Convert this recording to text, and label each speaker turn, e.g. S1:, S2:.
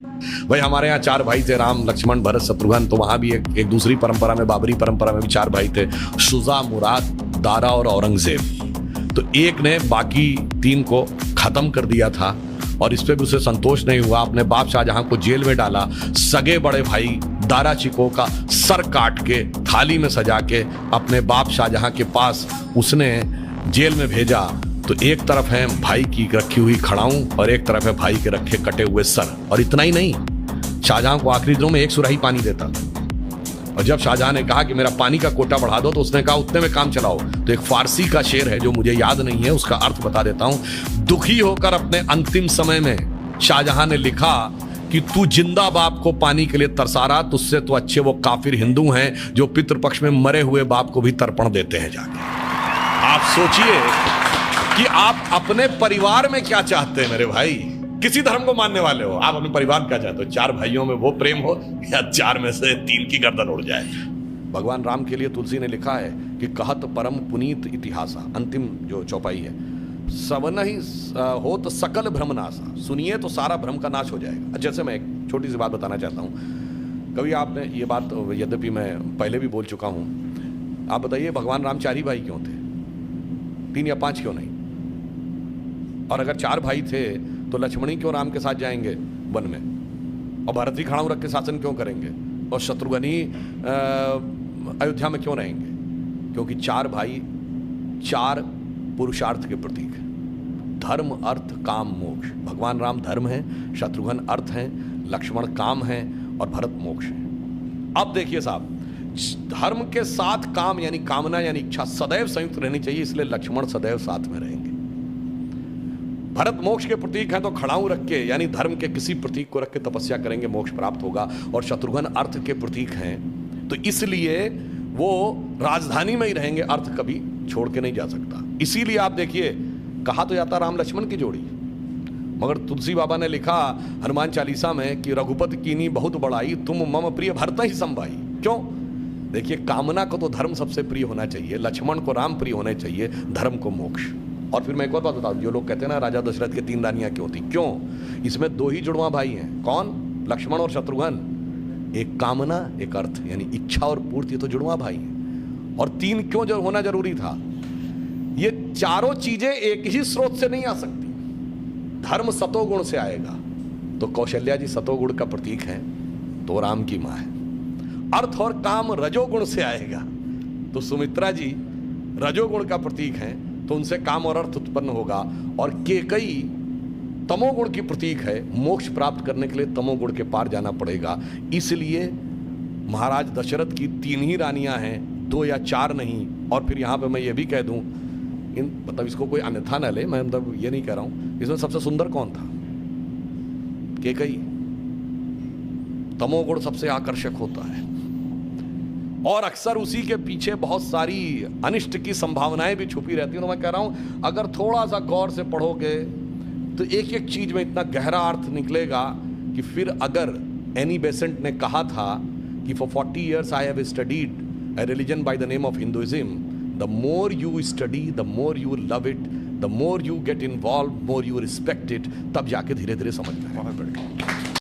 S1: भाई हमारे यहाँ 4 भाई थे, राम लक्ष्मण भरत शत्रुघ्न। तो वहां भी एक दूसरी परंपरा में, बाबरी परंपरा में भी 4 भाई थे, शुजा, मुराद, दारा और औरंगजेब। तो एक ने बाकी 3 को खत्म कर दिया था और इस पे भी उसे संतोष नहीं हुआ, अपने बाप शाहजहां को जेल में डाला। सगे बड़े भाई दारा चिको का सर काट के थाली में सजा के अपने बाप शाहजहां के पास उसने जेल में भेजा। तो एक तरफ है भाई की रखी हुई खड़ाऊं और एक तरफ है भाई के रखे कटे हुए सर। और इतना ही नहीं, शाहजहां को आखिरी दिनों में 1 सुराही पानी देता। और जब शाहजहां ने कहा कि मेरा पानी का कोटा बढ़ा दो, तो उसने कहा उतने में काम चलाओ। तो एक फारसी का शेर है जो मुझे याद नहीं है, उसका अर्थ बता देता हूं। दुखी होकर अपने अंतिम समय में शाहजहां ने लिखा कि तू जिंदा बाप को पानी के लिए तरसा रहा, तुझसे तो अच्छे वो काफिर हिंदू हैं जो पितृपक्ष में मरे हुए बाप को भी तर्पण देते हैं जाके। आप सोचिए कि आप अपने परिवार में क्या चाहते हैं मेरे भाई। किसी धर्म को मानने वाले हो, आप अपने परिवार क्या चाहते हो? 4 भाइयों में वो प्रेम हो या 4 में से 3 की गर्दन उड़ जाए। भगवान राम के लिए तुलसी ने लिखा है कि कहत परम पुनीत इतिहासा, अंतिम जो चौपाई है, सवन ही हो तो सकल भ्रम नासा, सुनिए तो सारा भ्रम का नाश हो जाएगा। जैसे मैं एक छोटी सी बात बताना चाहता हूँ। कभी आपने ये बात, यद्यपि मैं पहले भी बोल चुका हूँ, आप बताइए भगवान राम 4 ही भाई क्यों थे? 3 या 5 क्यों नहीं? और अगर 4 भाई थे तो लक्ष्मणी क्यों राम के साथ जाएंगे वन में? और भरत ही खड़ाऊ रख के शासन क्यों करेंगे? और शत्रुघ्न ही अयोध्या में क्यों रहेंगे? क्योंकि 4 भाई 4 पुरुषार्थ के प्रतीक हैं, धर्म, अर्थ, काम, मोक्ष। भगवान राम धर्म है, शत्रुघ्न अर्थ है, लक्ष्मण काम है और भरत मोक्ष है। अब देखिए साहब, धर्म के साथ काम यानी कामना यानी इच्छा सदैव संयुक्त रहनी चाहिए, इसलिए लक्ष्मण सदैव साथ में रहेंगे। भरत मोक्ष के प्रतीक हैं तो खड़ाऊ रख के यानी धर्म के किसी प्रतीक को रख के तपस्या करेंगे, मोक्ष प्राप्त होगा। और शत्रुघ्न अर्थ के प्रतीक हैं तो इसलिए वो राजधानी में ही रहेंगे, अर्थ कभी छोड़ के नहीं जा सकता। इसीलिए आप देखिए, कहा तो जाता राम लक्ष्मण की जोड़ी, मगर तुलसी बाबा ने लिखा हनुमान चालीसा में कि रघुपति कीनी बहुत बड़ाई, तुम मम प्रिय भरत ही संभाई। क्यों? देखिए, कामना को तो धर्म सबसे प्रिय होना चाहिए, लक्ष्मण को राम प्रिय होने चाहिए, धर्म को मोक्ष। और फिर मैं एक और बात बताऊं, जो लोग कहते हैं ना राजा दशरथ के 3 रानियां क्यों थी, क्यों? इसमें 2 ही जुड़वा भाई हैं। कौन? लक्ष्मण और शत्रुघ्न। एक कामना, एक अर्थ, यानी इच्छा और पूर्ति, तो जुड़वा भाई हैं। और 3 क्यों जो होना जरूरी था? ये चारों चीजें एक ही स्रोत से नहीं आ सकती। धर्म सतोगुण से आएगा तो कौशल्या जी सतोगुण का प्रतीक है, तो राम की मां है। अर्थ और काम रजोगुण से आएगा तो सुमित्रा जी रजोगुण का प्रतीक है, तो उनसे काम और अर्थ उत्पन्न होगा। और केकई तमोगुण की प्रतीक है, मोक्ष प्राप्त करने के लिए तमोगुण के पार जाना पड़ेगा। इसलिए महाराज दशरथ की 3 ही रानियां हैं, 2 या 4 नहीं। और फिर यहां पे मैं ये भी कह दूं, मतलब इसको कोई अन्यथा न ले, मैं मतलब ये नहीं कह रहा हूं, इसमें सबसे सुंदर कौन था? केकई। तमोगुण सबसे आकर्षक होता है और अक्सर उसी के पीछे बहुत सारी अनिष्ट की संभावनाएं भी छुपी रहती हैं। तो मैं कह रहा हूं, अगर थोड़ा सा गौर से पढ़ोगे तो एक एक चीज में इतना गहरा अर्थ निकलेगा कि फिर अगर एनी बेसेंट ने कहा था कि for 40 years I have studied a religion by the name of Hinduism, the more you study, the more you love it, the more you get involved, more you respect it, तब जाके धीरे धीरे समझ में आएगा।